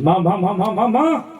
Mama. Mama.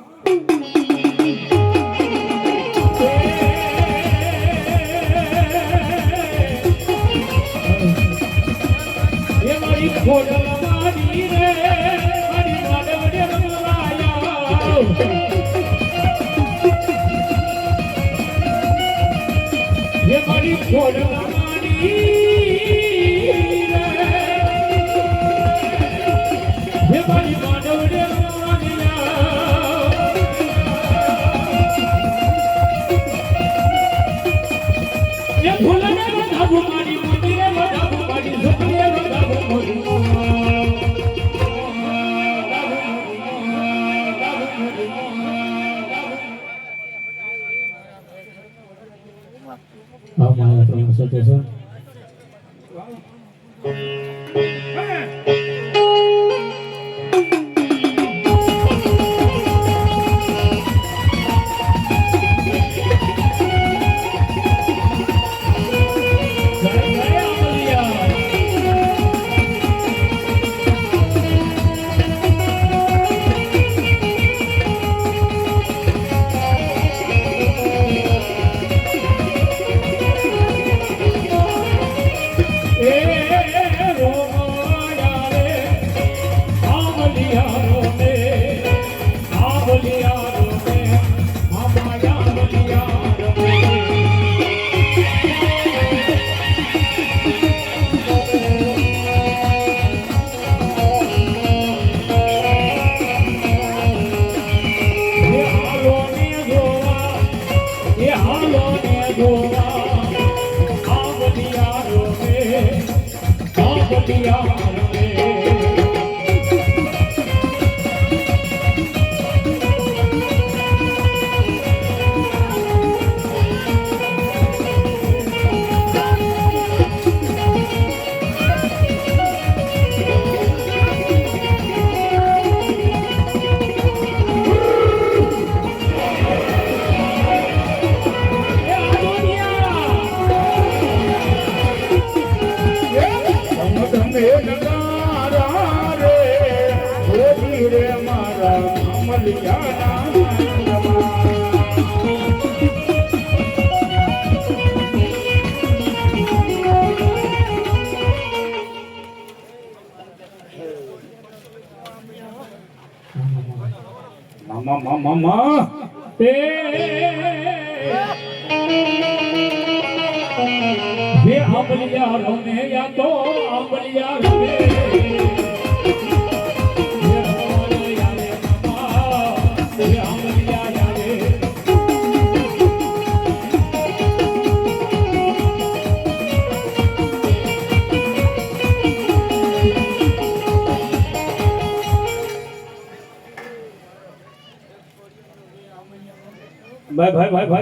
ये आंबलिया रोने या तो आंबलिया रोने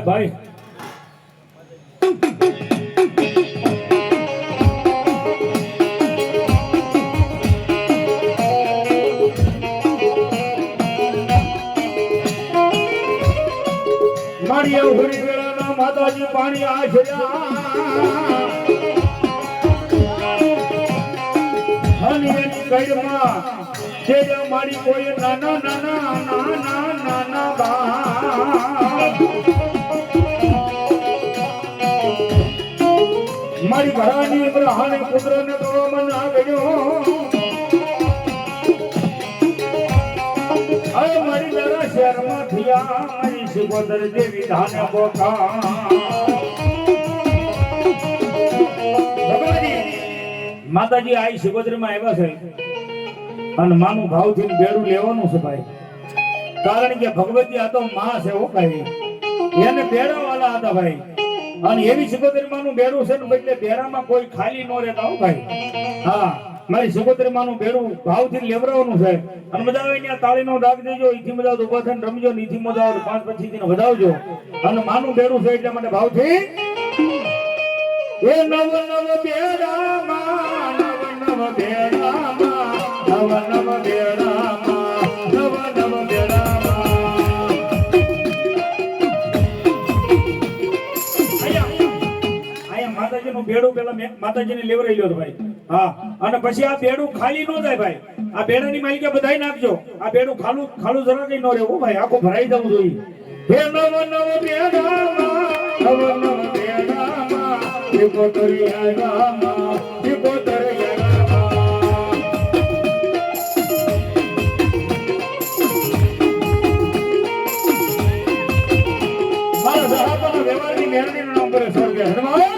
भाई मारिया हुरी वेला माताजी पानी आशया हनी कईमा तेजा मारी कोई नाना नाना नाना नाना बा मारी घरानी ब्रहाने पुत्र ने तो मन आ गयो अरे मारी जरा शहर में थिया मारी सिकोदर देवी धाने बोका माताजी आई सिकोदर में આવ્યા છે અને માનું ભાવથી બેડું લેવાનું છે ભાઈ કારણ કે ભગવતી આ તો માં છે હો ભાઈ એને બેડા વાળા હતા ભાઈ અને એવી સિકોદરી માનું બેડું છે ને એટલે બેડામાં કોઈ ખાલી ન રહેતા હો ભાઈ હા મારી સિકોતરી માનું બેડું ભાવથી લેવરાવાનું છે અને મજા આવે ત્યાં તાળીનો દાગ દેજો ઈથી મજા ઉભા થઈને રમજો ને ઈથી મજા આવે 5 25 દિન વધાવજો અને માનું બેડું છે એટલા માટે ભાવથી એ નવ નવ બેડામાં નવ નવ બેડામાં નવ નવ બેડામાં નવ નવ બેડામાં આયા માતાજીનું બેડું પેલા માતાજીને લેવરાઈ લ્યો ભાઈ હા અને પછી આ બેડું ખાલી ન જાય ભાઈ આ બેડાની માલિકે બધાય નાખજો આ બેડું ખાલું ખાલું જરા કઈ ન રહેવું ભાઈ આખો ભરાઈ જવું જોઈએ હે નવ નવ બેડામાં નવ નવ બેડામાં સિકોતરી આગામાં સિકોતરી આગામાં મારા સહાબાના વ્યવહારની મેરણીનું નામ કરે સ્વર્ગે હનુમાન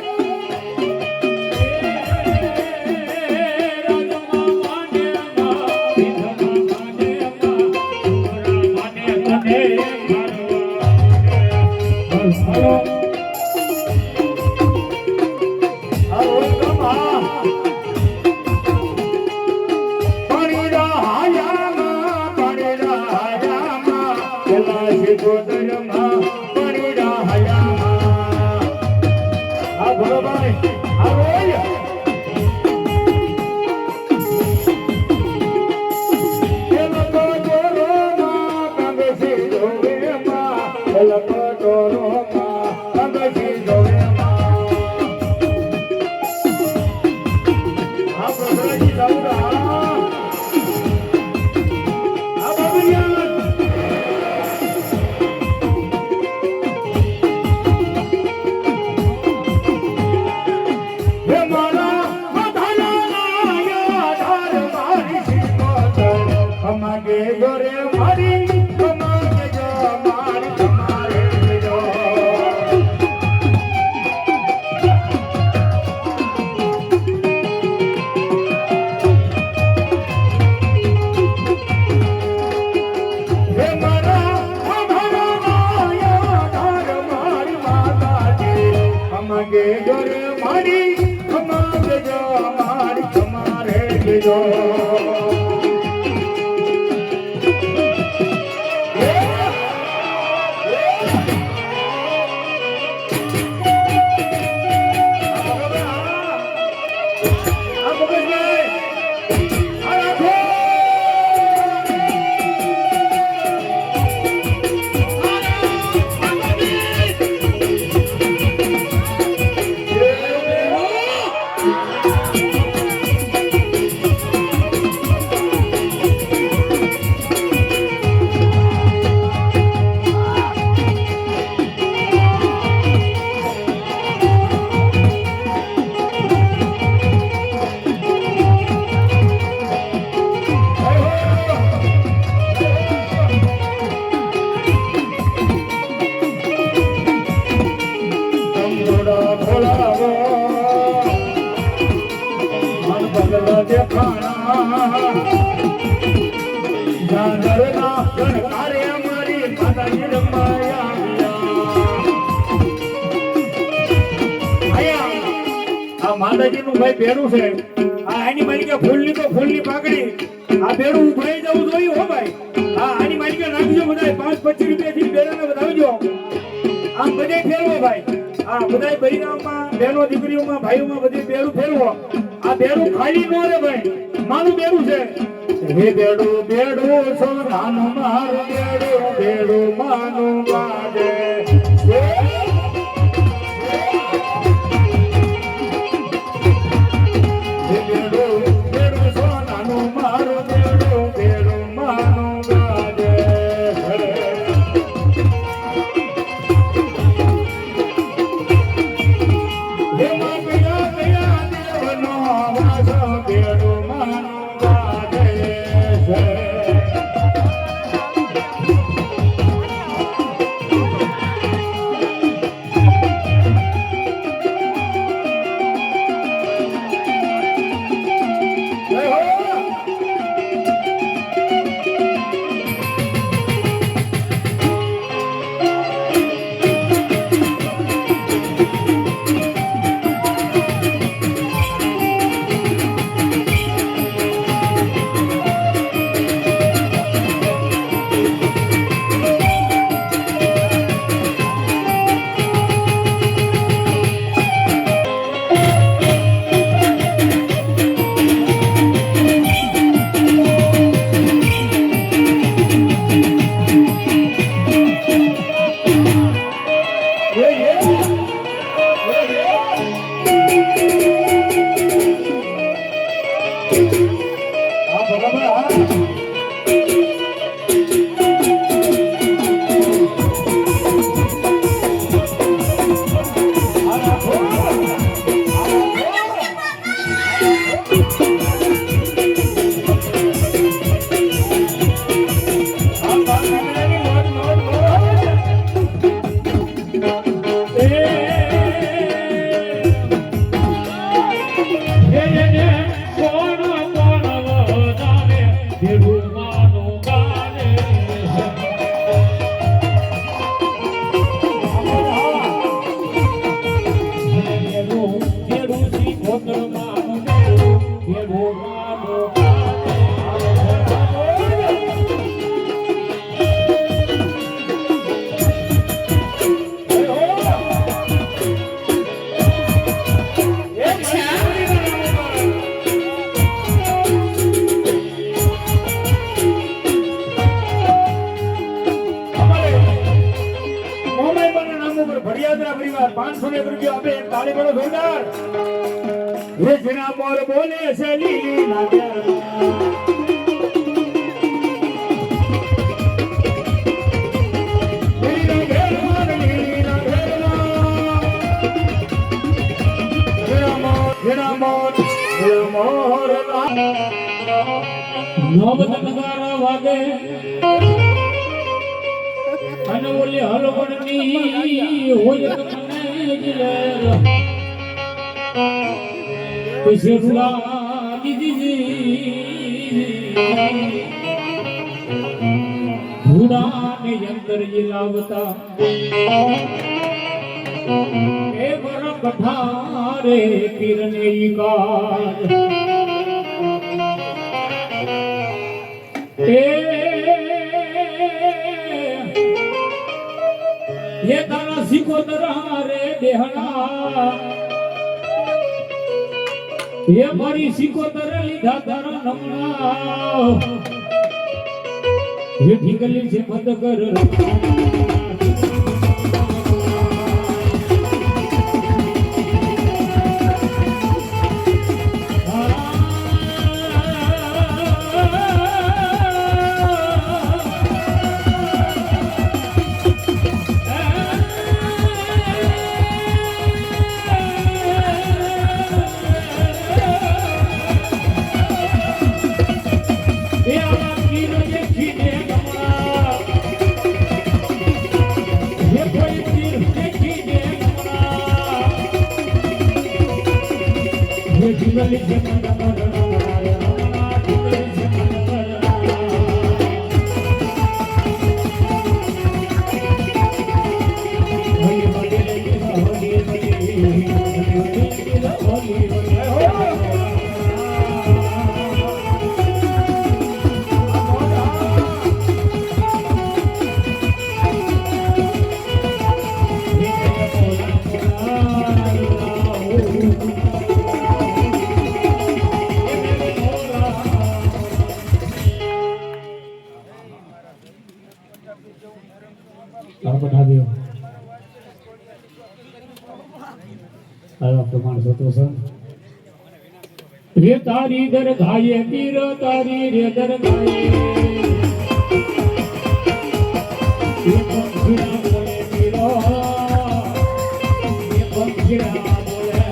માતાજીનું ભાઈ બેડું છે આ આની માલિકે ફૂલની તો ફૂલની પાકડી આ બેડું ઉભરાઈ જવું જોઈએ હો ભાઈ હા આની માલિકે નાખજો બધા 5-25 રૂપિયાથી બેડાને વધાવજો આમ બધે ફેરવો ભાઈ આ બધાય બૈરાઓમાં બહેનો દીકરીઓમાં ભાઈઓમાં બધે બેડું ફેરવો આ બેડું ખાલી ન રહે ભાઈ માનું બેડું છે હે બેડું બેડું સોનાનું મારું બેડું બેડું માનું બાજે હા બરાબર હા પરિવાર 501 રૂપિયા આપે એક તાળી પડો જોરદાર હે જેના મોર બોલે છે લીલી નાગર વાગે અને ઓલી હલવણની હોય તમને જ લેર પછી રૂડા દીદી રૂડાને અંદર લાવતા એ બરમ કઠારે પીરને ઈકાર ये तारा सिकोदरा रे देहना ये मारी सिकोदर लीधा तारा नमना ये ढीकली से मत कर रे तारी दर घाये पीर तारी रे दर घाये ये पंखीरा बोले पीरो ये पंखीरा बोले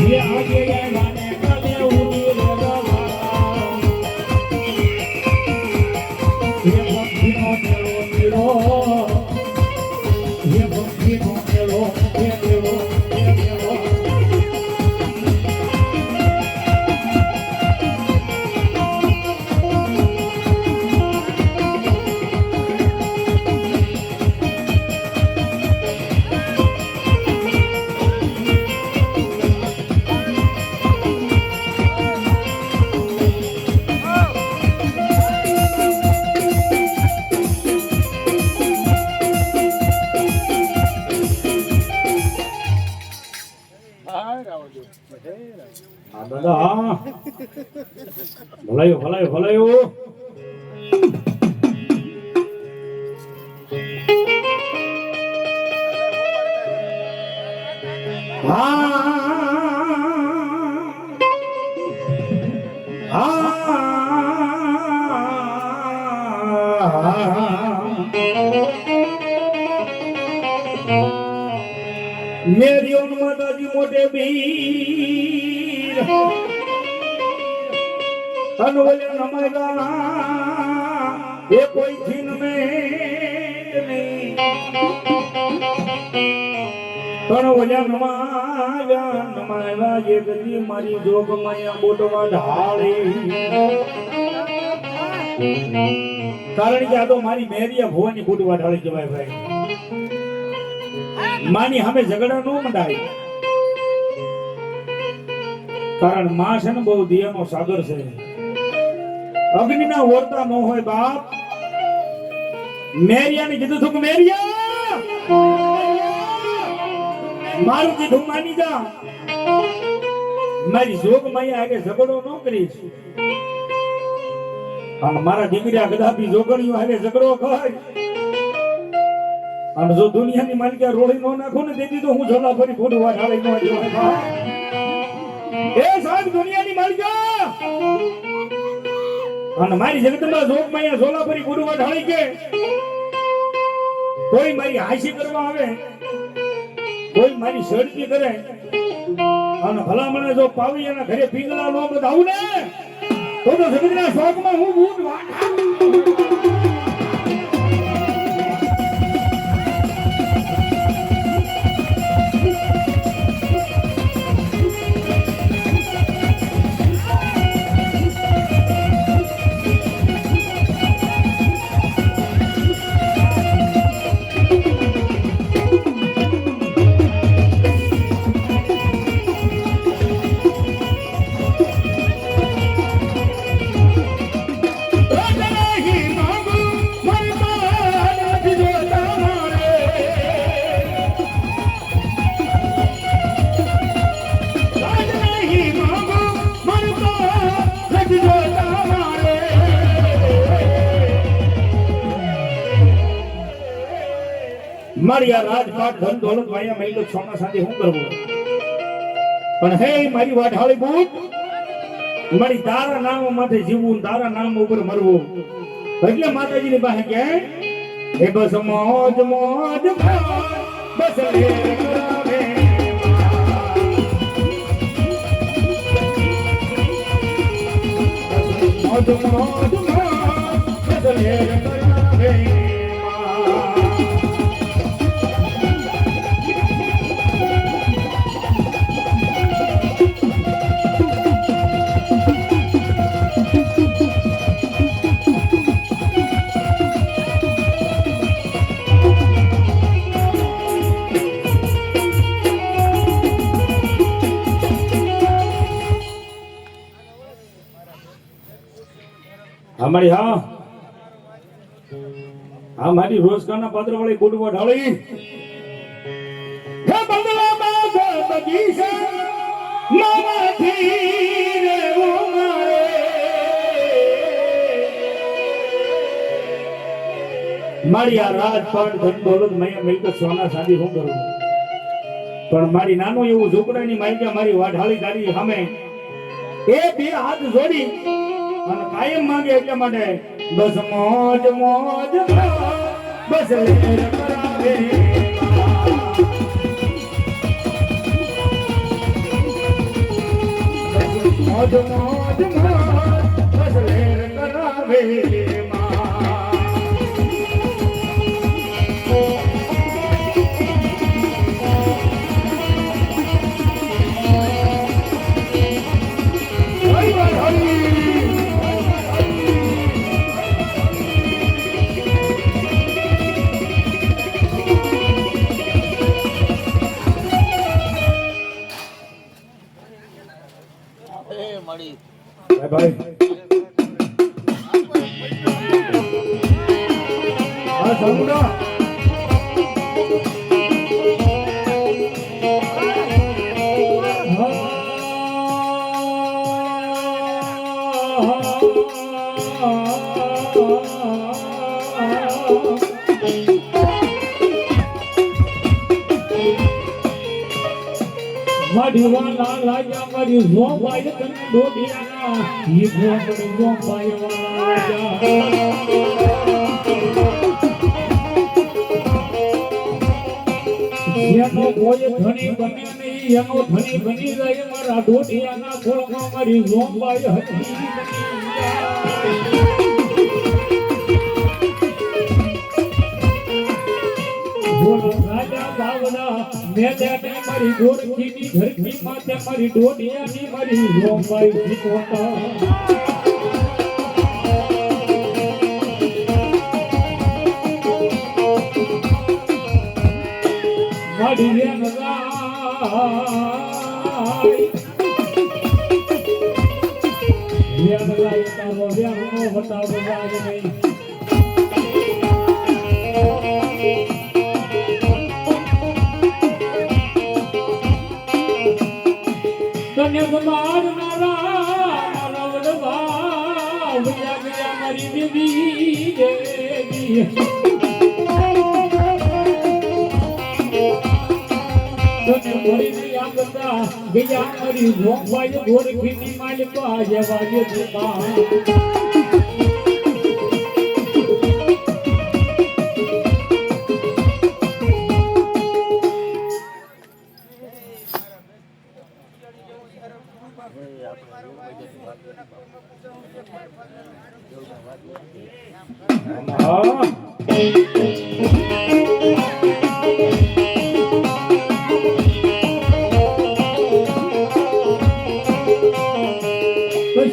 ये आगे ये गाने काले उड़ी रे बाबा ये पंखीरा बोले पीरो ભલાયો मेरी उन माताजी मोटे वीर अनवल नमगा ये कोई छीन में नहीं अनवल नमाया ये गति मारी जोग माया बोटवा ढाली कारण के आ तो मारी मेरिया भुवनी बोटवा ढाली जवाय भाई मानी हमें झगड़ा नो मंडाय कारण मां છે ને બહુ દિયાનો સાગર છે અગ્નિના ઓરતા નો હોય બાપ મેરિયાને કીધું તું કે મેરિયા મારું કીધું માની જા મારી જોગ માયા આગે ઝઘડો ન કરીશ અને મારા દીકરા કદાપી જોગણીઓ આગે ઝઘડો કર અને જો દુનિયાની માલિકા રોળી નો નાખો ને તેથી તો હું ઝોલા ફરી ફોડવા ઢાળી નો જો એ સાહેબ દુનિયાની માલિકા અને મારી જગતમાં જોગ માયા ઝોલા ફરી ફોડવા ઢાળી કે કોઈ મારી હાસી કરવા આવે કોઈ મારી સડકી કરે અને ભલામણે જો પાવી એના ઘરે પીંગલા નો બધાવું ને તો જગતના શોકમાં હું ભૂત વાઠા મારી આ રાજપાટ ધન દોલત વાયા મેલો સોના સાથે હું કરવું પણ હે મારી વાઢાળી બૂટ મારી તારા નામ માથે જીવવું તારા નામ ઉપર મરવું એટલે માતાજીની પાસે કે હે બસ મોજ મોજ બસ રે કરાવે મોજ મોજ બસ રે કરાવે हमारी हमारी रोज का पात्र वाली गुडवा ढाली हे बंगला में बगीचा मामा धीरे वो मारे मारी आ राजपाट धन दौलत मैं मिलकर सोना शादी हूं करूं पर मारी नानो एवं झोपड़ानी माइका मारी वाढाली गाड़ी हमें ए बे हाथ जोड़ी અને કાયમ માંગે એટલે માટે બસ મોજ મોજ બસ લેર કરાવે મોજ મોજ બસ લેર કરાવે भाई हाँ समझा મારી વાલા લાજા મારી જોપાય તને ડોડિયાના ઈ ગોપડી જોપાય વાલા એનો કોઈ ધણી બને નહીં એનો ધણી બની જાય મારા ડોડિયાના ખોળમાં મારી જોપાય હતી બોલો રાજા બાવલા મેદાને મારી ગોરખીની ધરતી માથે મારી ડોડિયાની મારી જોપાય શીખવતા મારી વેન લાય તારો વેણનો વટાવો રાજ નહીં તને મારનારા વડવા ગયા ગયા મારી દેવી દેવી તને મોરીને આગતા ગયા મારી રોંભાઈ ગોરખીની માલિકા જેવા જે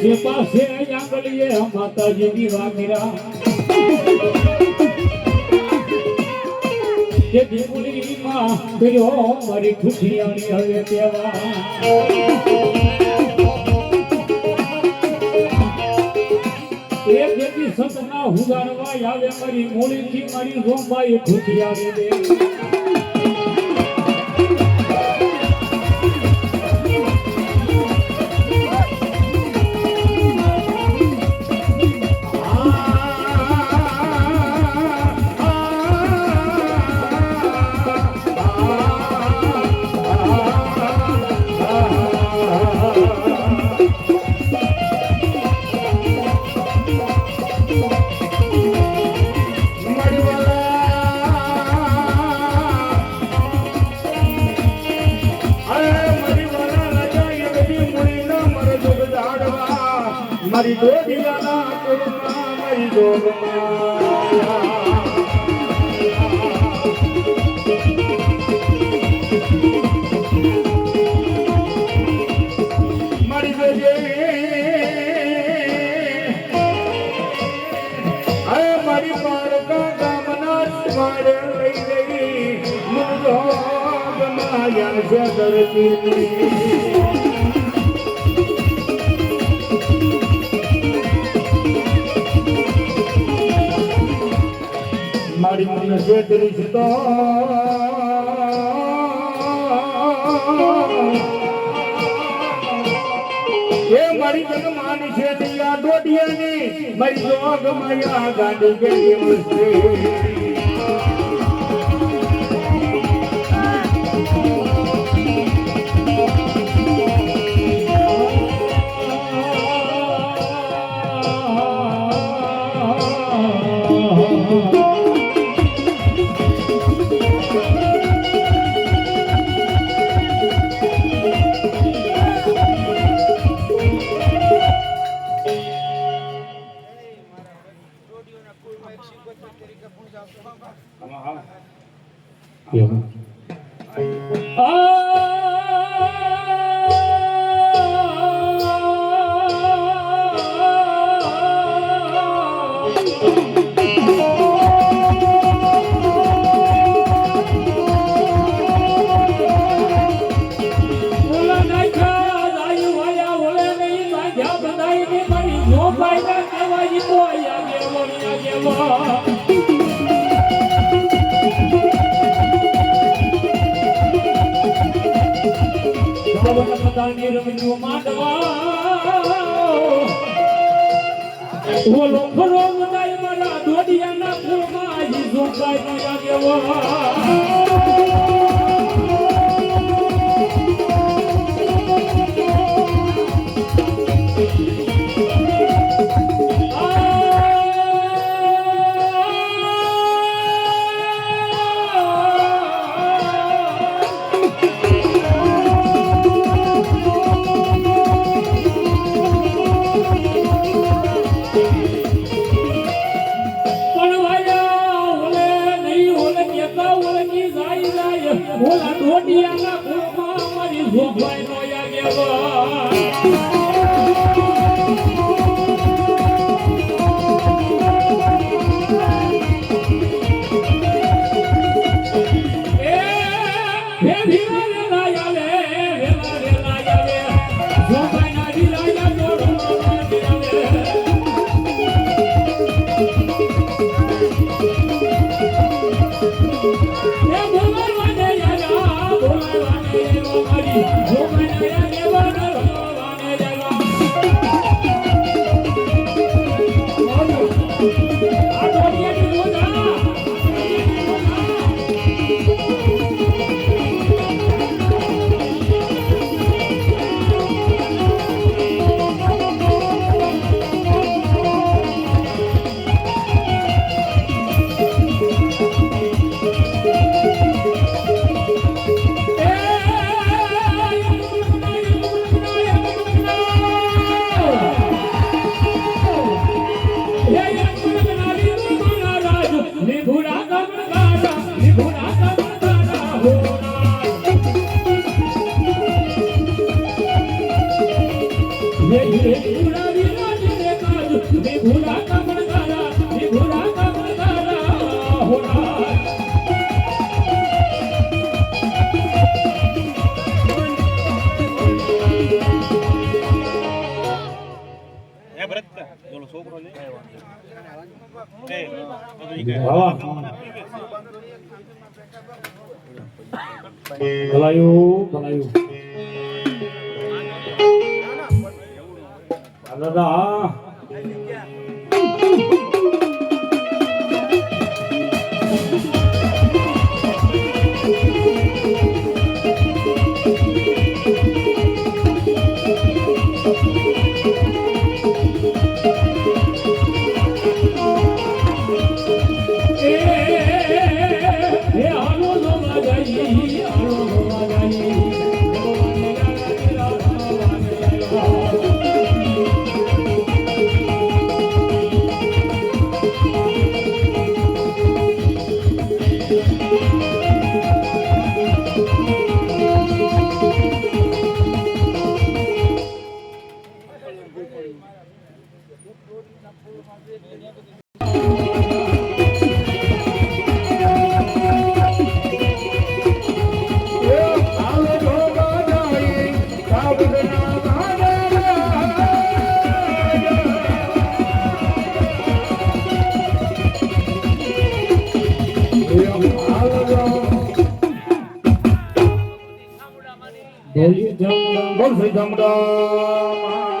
પછી પાસે આંગળીએ માતાજીની વાગીરા જે દીકરીમાં કર્યો મારી ખુશિયાની હવે તેવા એક જેથી સંતના હુગારવા આવે મારી મૂળીથી મારી રોંબાઈ ખુશિયાની દે મારી ડોડિયાના કરુણા મારી ડોગમાં મારી જોજે અરે મારી પારકા ગામના મારે લઈ ગઈ મુર્ગો ગમાયા છે ધરતી મારી મને શેતરી છે તો એ મારી જગમાની છે દિયા ડોડિયાની મારી જોગ માયા ગાડી ગઈ મસ્તી બોલો ખરો મનાય મારા દોડિયાના ફૂલમાં જોકાય નયા કેવો બોલા ડોડિયાના કુળમાં મારી જોગવાઈનો આગેવાન ભલાયું ભલાયું દાદા બોલ શ્રી જમડા